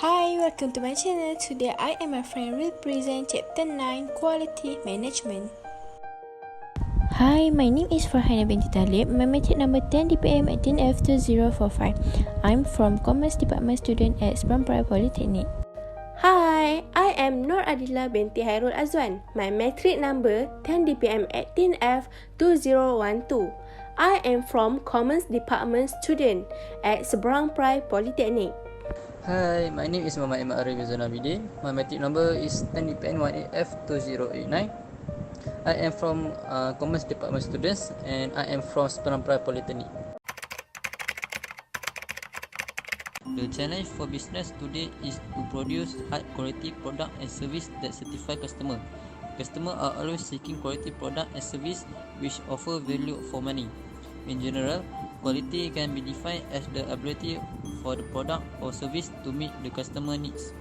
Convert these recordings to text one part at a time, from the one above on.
Hi, welcome to my channel. Today I and my friend will present Chapter 9 Quality Management. Hi, my name is Farhana binti Talib. My metric number 10 DPM 18F2045. I'm from Commerce Department student at Seberang Perai Polytechnic. Hi, I am Nur Adila binti Hairul Azwan. My metric number 10 DPM 18F2012. I am from Commerce Department student at Seberang Perai Polytechnic. Hi, my name is Muhammad Ahmad Arif Zanabidin. My metric number is 10 DPN 18F2089. I am from Commerce Department students and I am from Seberang Perai Polytechnic. The challenge for business today is to produce high quality product and service that satisfy customer. Customers are always seeking quality product and service which offer value for money. In general, quality can be defined as the ability for the product or service to meet the customer needs.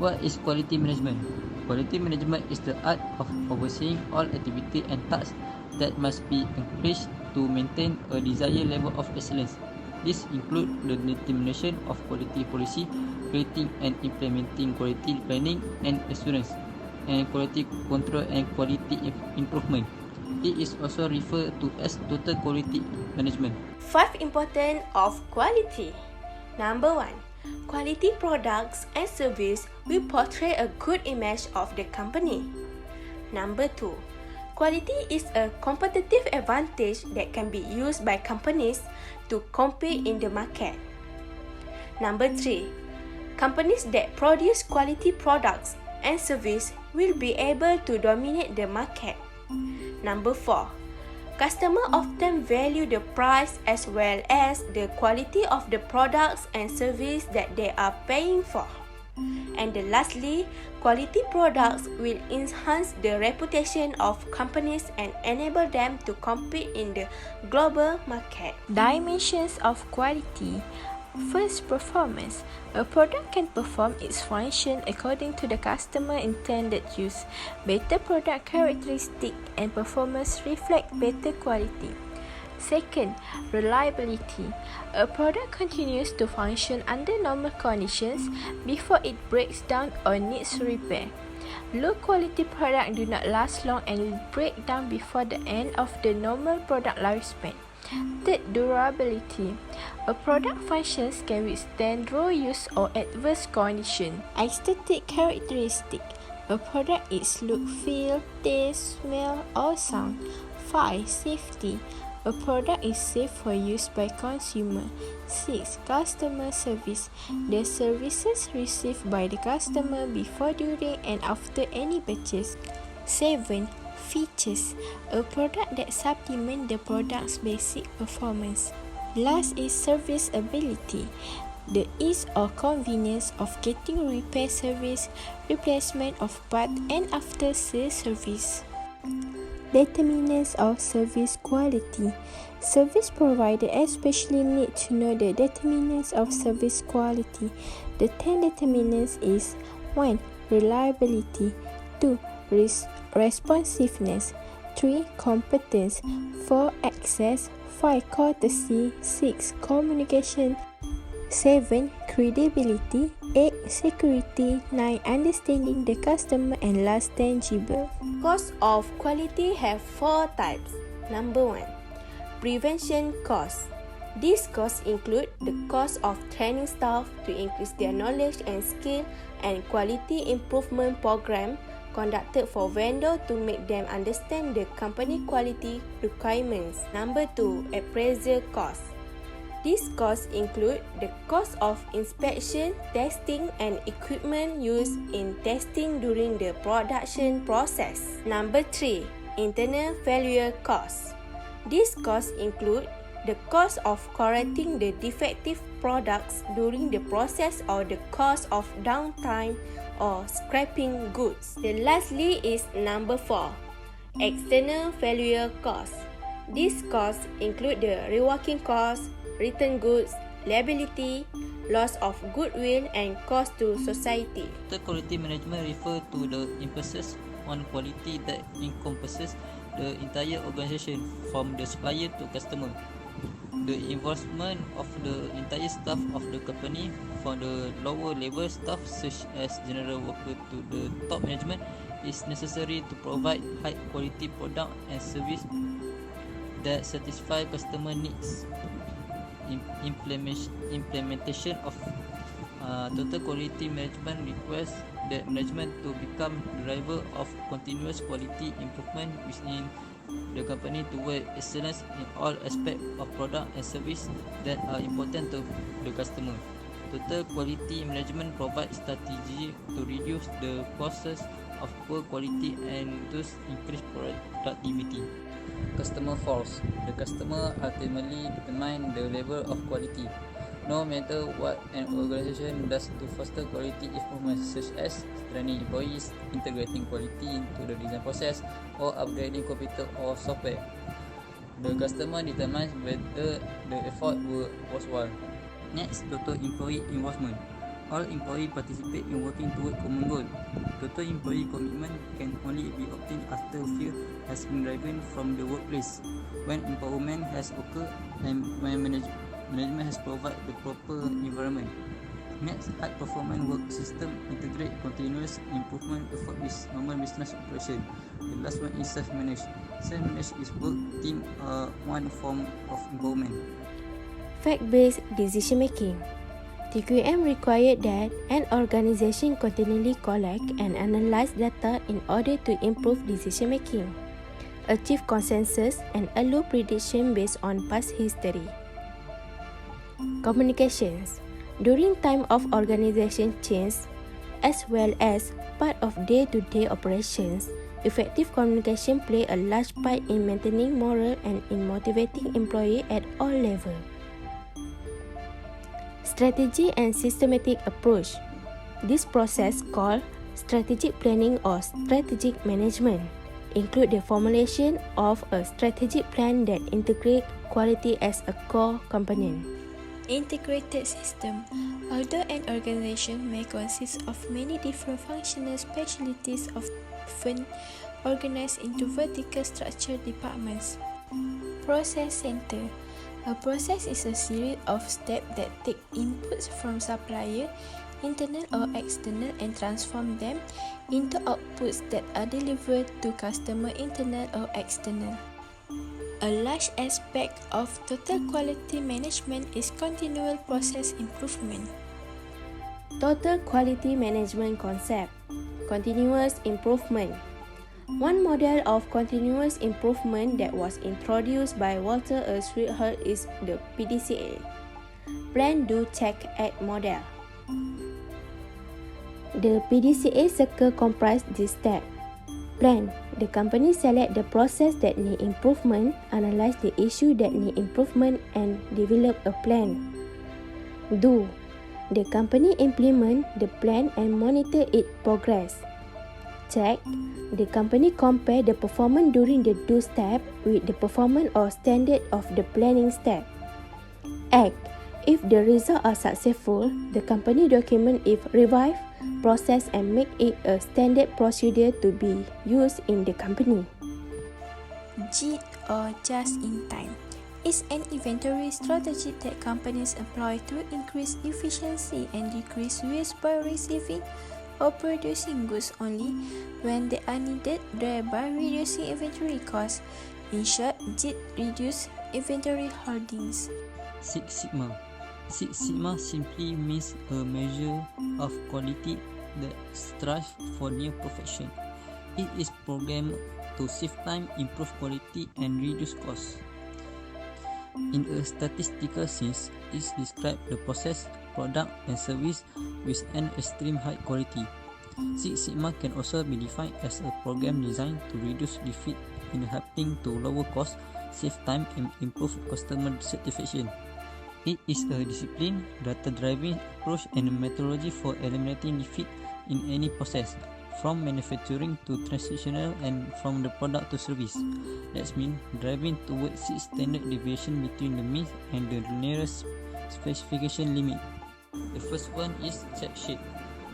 What is quality management? Quality management is the art of overseeing all activity and tasks that must be accomplished to maintain a desired level of excellence. This includes the determination of quality policy, creating and implementing quality planning and assurance, and quality control and quality improvement. It is also referred to as total quality management. 5 important of quality. Number 1. Quality products and service will portray a good image of the company. Number 2. Quality is a competitive advantage that can be used by companies to compete in the market. Number 3. Companies that produce quality products and service will be able to dominate the market. Number 4. Customers often value the price as well as the quality of the products and service that they are paying for. And lastly, quality products will enhance the reputation of companies and enable them to compete in the global market. Dimensions of quality. First, performance. A product can perform its function according to the customer intended use. Better product characteristic and performance reflect better quality. Second, reliability. A product continues to function under normal conditions before it breaks down or needs repair. Low quality products do not last long and will break down before the end of the normal product lifespan. Third, durability. A product functions can withstand dry use or adverse condition. Aesthetic characteristic. A product is look, feel, taste, smell, or sound. 5. Safety. A product is safe for use by consumer. 6. Customer service. The services received by the customer before, during, and after any purchase. 7. Features. A product that supplement the product's basic performance. Last is serviceability. The ease or convenience of getting repair service, replacement of part, and after sales service. Determinants of service quality. Service provider especially need to know the determinants of service quality. The 10 determinants is 1. Reliability. 2. Responsiveness. 3. Competence. 4. Access. 5. Courtesy. 6. Communication. 7. Credibility. 8. Security. 9. Understanding the customer. And last, tangible. Cost of quality have 4 types. Number 1. Prevention costs. These costs include the cost of training staff to increase their knowledge and skill, and quality improvement program conducted for vendor to make them understand the company quality requirements. Number 2. Appraisal costs. These costs include the cost of inspection, testing, and equipment used in testing during the production process. Number 3. Internal failure costs. These costs include the cost of correcting the defective products during the process or the cost of downtime or scrapping goods. Then lastly is number 4. External failure costs. These costs include the reworking costs, return goods, liability, loss of goodwill, and cost to society. The quality management refers to the emphasis on quality that encompasses the entire organization from the supplier to customer. The involvement of the entire staff of the company, from the lower level staff such as general worker to the top management, is necessary to provide high quality product and service that satisfy customer needs. Implementation of total quality management requires that management to become the driver of continuous quality improvement within the company toward excellence in all aspects of product and service that are important to the customer. Total quality management provides strategy to reduce the causes of poor quality and thus increase productivity. Customer falls. The customer ultimately determine the level of quality. No matter what an organization does to foster quality improvements, such as training employees, integrating quality into the design process, or upgrading computer or software, the customer determines whether the effort was worthwhile. Next, total employee involvement. All employees participate in working toward common goal. Total employee commitment can only be obtained after fear has been driven from the workplace, when empowerment has occurred, and when management has provided the proper environment. Next, high performance work system integrate continuous improvement effort with normal business operation. The last one is self-managed. Self-managed is work team one form of empowerment. Fact-based decision making. TQM required that an organization continually collect and analyze data in order to improve decision making, achieve consensus, and allow prediction based on past history. Communications. During time of organization change, as well as part of day-to-day operations, effective communication play a large part in maintaining morale and in motivating employees at all levels. Strategy and systematic approach. This process called strategic planning or strategic management include the formulation of a strategic plan that integrate quality as a core component. Integrated system. Although an organization may consist of many different functional specialties, often organized into vertical structured departments. Process center. A process is a series of steps that take inputs from supplier, internal or external, and transform them into outputs that are delivered to customer, internal or external. A large aspect of total quality management is continual process improvement. Total quality management concept. Continuous improvement. One model of continuous improvement that was introduced by Walter A. Schweitzer is the PDCA, Plan, Do, Check, Act model. The PDCA circle comprises this step. Plan. The company select the process that need improvement, analyze the issue that need improvement, and develop a plan. Do. The company implement the plan and monitor its progress. Check. The company compare the performance during the do step with the performance or standard of the planning step. Act. If the results are successful, the company document if revive process and make it a standard procedure to be used in the company. JIT or just in time is an inventory strategy that companies employ to increase efficiency and decrease waste by receiving or producing goods only when they are needed, thereby reducing inventory costs. In short, JIT reduce inventory holdings. Six Sigma. Six Sigma simply means a measure of quality that strives for near perfection. It is programmed to save time, improve quality, and reduce costs. In a statistical sense, it describes the process, product, and service with an extreme high quality. Six Sigma can also be defined as a program designed to reduce defect in helping to lower costs, save time, and improve customer satisfaction. It is a discipline, data-driven approach, and a methodology for eliminating defect in any process, from manufacturing to transitional and from the product to service. That means driving towards six standard deviation between the mean and the nearest specification limit. The first one is check sheet.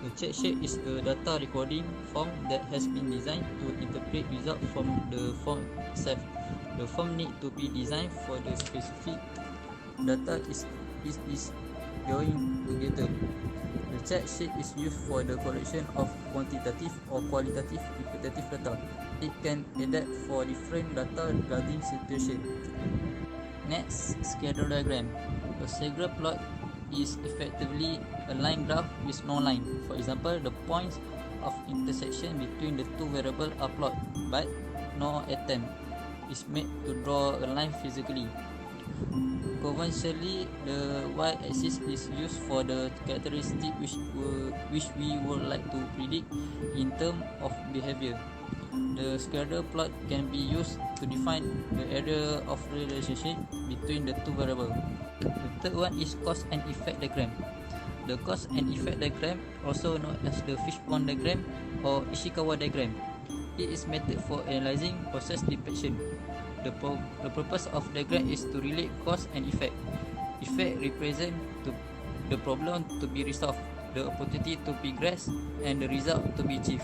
A check sheet is a data recording form that has been designed to interpret results from the form itself. The form need to be designed for the specific data is joined together. The chart sheet is used for the collection of quantitative or qualitative repetitive data. It can adapt for different data regarding situation. Next, scatter diagram. A scatter plot is effectively a line graph with no line. For example, the points of intersection between the two variables are plotted, but no attempt is made to draw a line physically. Conventionally, the y-axis is used for the characteristic which we would like to predict in terms of behavior. The scatter plot can be used to define the area of relationship between the two variables. The third one is cause and effect diagram. The cause and effect diagram, also known as the fishbone diagram or Ishikawa diagram, it is method for analyzing process depiction. The purpose of diagram is to relate cause and effect. Effect represent the problem to be resolved, the opportunity to be grasped, and the result to be achieved.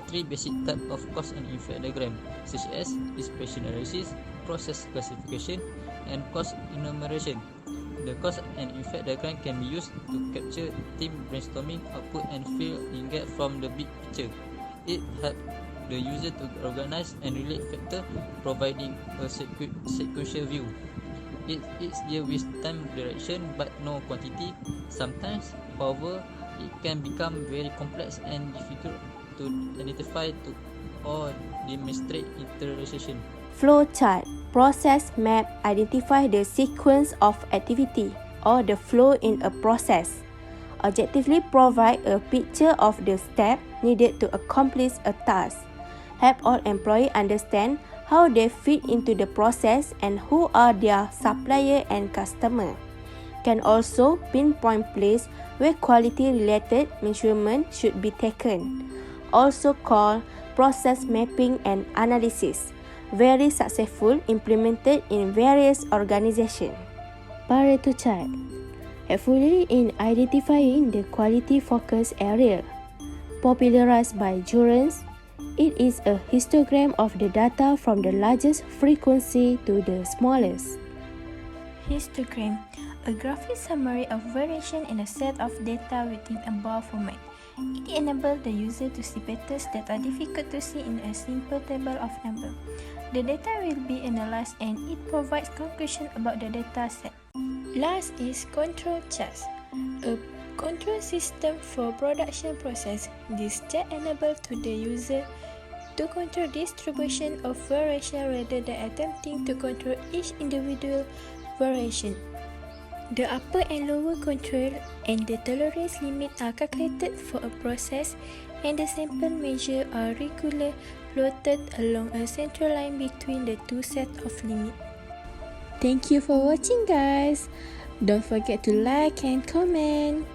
Three basic types of cause and effect diagram, such as expression analysis, process classification, and cost enumeration. The cause and effect diagram can be used to capture team brainstorming output and fill in gap from the big picture. It helps the user to organize and relate factors, providing a sequential view. It's deal with time direction but no quantity. Sometimes, however, it can become very complex and difficult to identify or demonstrate interrelation. Flow chart, process map identify the sequence of activity or the flow in a process. Objectively provide a picture of the steps needed to accomplish a task. Help all employees understand how they fit into the process and who are their supplier and customer. Can also pinpoint place where quality-related measurement should be taken. Also called process mapping and analysis. Very successful implemented in various organizations. Pareto chart, helpfully in identifying the quality focus area. Popularized by Jurgens, it is a histogram of the data from the largest frequency to the smallest. Histogram, a graphic summary of variation in a set of data within a bar format. It enables the user to see patterns that are difficult to see in a simple table of numbers. The data will be analyzed and it provides conclusion about the data set. Last is control charts, a control system for production process. This chart enables to the user to control distribution of variation rather than attempting to control each individual variation. The upper and lower control and the tolerance limit are calculated for a process, and the sample measure are regularly plotted along a central line between the two sets of limits. Thank you for watching, guys. Don't forget to like and comment.